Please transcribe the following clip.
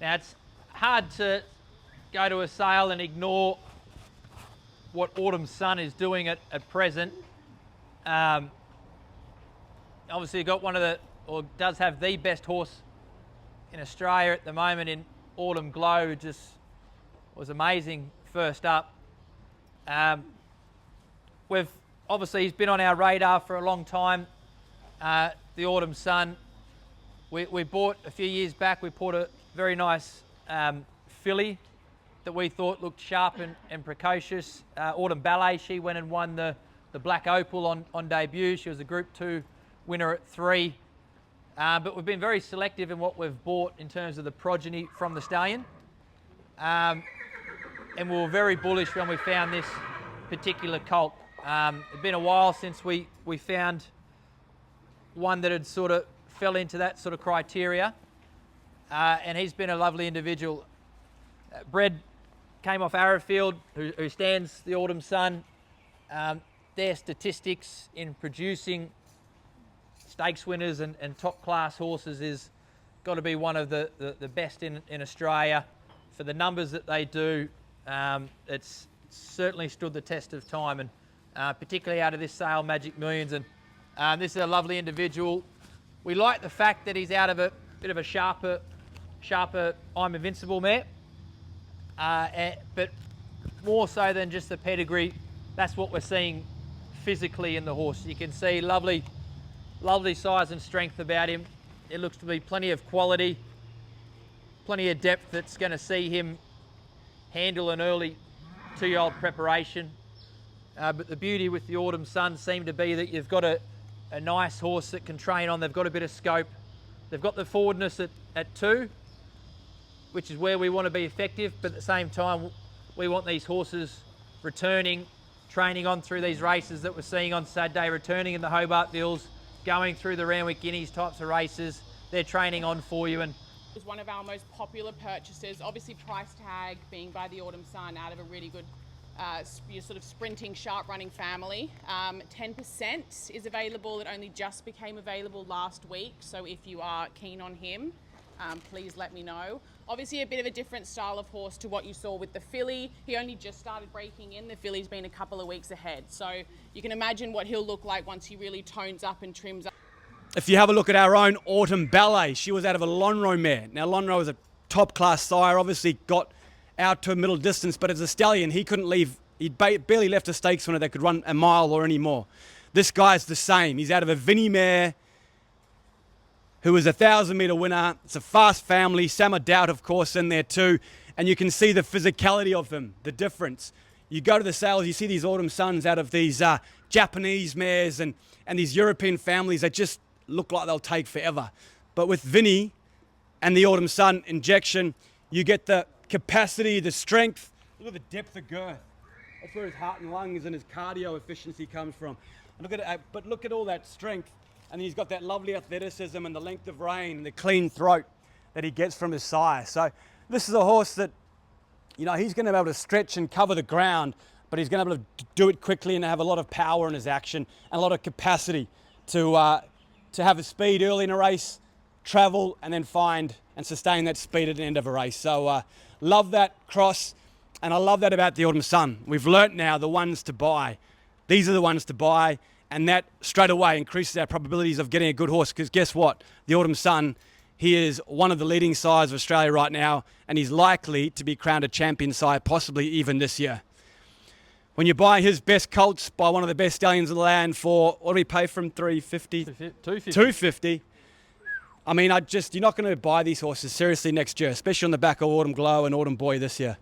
Now, it's hard to go to a sale and ignore what Autumn Sun is doing at present. Obviously, got one of the, or does have the best horse in Australia at the moment in Autumn Glow. Just was amazing first up. Obviously, he's been on our radar for a long time. The Autumn Sun. We bought a few years back. We bought a very nice filly that we thought looked sharp and precocious. Autumn Ballet. She went and won the Black Opal on debut. She was a Group 2 winner at 3. But we've been very selective in what we've bought in terms of the progeny from the stallion. And we were very bullish when we found this particular colt. It's been a while since we found one that had sort of fell into that sort of criteria. And he's been a lovely individual. Came off Arrowfield, who stands the Autumn Sun. Their statistics in producing stakes winners and top class horses is got to be one of the best in Australia. For the numbers that they do, it's certainly stood the test of time, and particularly out of this sale, Magic Millions. And this is a lovely individual. We like the fact that he's out of a bit of a sharper I'm Invincible mare, but more so than just the pedigree, that's what we're seeing physically in the horse. You can see lovely size and strength about him. It looks to be plenty of quality, plenty of depth that's going to see him handle an early 2-year-old preparation. But the beauty with the Autumn Sun seemed to be that you've got a nice horse that can train on. They've got a bit of scope. They've got the forwardness at 2, which is where we want to be effective, but at the same time, we want these horses returning, training on through these races that we're seeing on Saturday, returning in the Hobart Bills, going through the Randwick Guineas types of races. They're training on for you. And it was one of our most popular purchases, obviously price tag being by the Autumn Sun out of a really good your sort of sprinting, sharp running family. 10% is available. It only just became available last week, so if you are keen on him, please let me know. Obviously a bit of a different style of horse to what you saw with the filly. He only just started breaking in. The filly's been a couple of weeks ahead, so you can imagine what he'll look like once he really tones up and trims up. If you have a look at our own Autumn Ballet, she was out of a Lonhro mare. Now Lonhro is a top class sire, obviously got out to a middle distance, but as a stallion, he couldn't leave. He barely left a stakes winner that could run a mile or any more. This guy's the same. He's out of a Vinnie mare who was a 1,000-metre winner. It's a fast family. Sam O'Dowd, of course, in there too. And you can see the physicality of him, the difference. You go to the sales, you see these Autumn Suns out of these Japanese mares and these European families that just look like they'll take forever. But with Vinnie and the Autumn Sun injection, you get the capacity, the strength. Look at the depth of girth. That's where his heart and lungs and his cardio efficiency comes from. Look at it, but look at all that strength. And he's got that lovely athleticism and the length of rein and the clean throat that he gets from his sire. So this is a horse that, you know, he's going to be able to stretch and cover the ground, but he's going to be able to do it quickly and have a lot of power in his action and a lot of capacity to have a speed early in a race, travel, and then find and sustain that speed at the end of a race. So love that cross, and I love that about the Autumn Sun. We've learnt now the ones to buy. These are the ones to buy, and that straight away increases our probabilities of getting a good horse, because guess what? The Autumn Sun, he is one of the leading sires of Australia right now, and he's likely to be crowned a champion sire, possibly even this year. When you buy his best colts by one of the best stallions of the land for, what do we pay for him, $350? $250. I mean, you're not going to buy these horses seriously next year, especially on the back of Autumn Glow and Autumn Boy this year.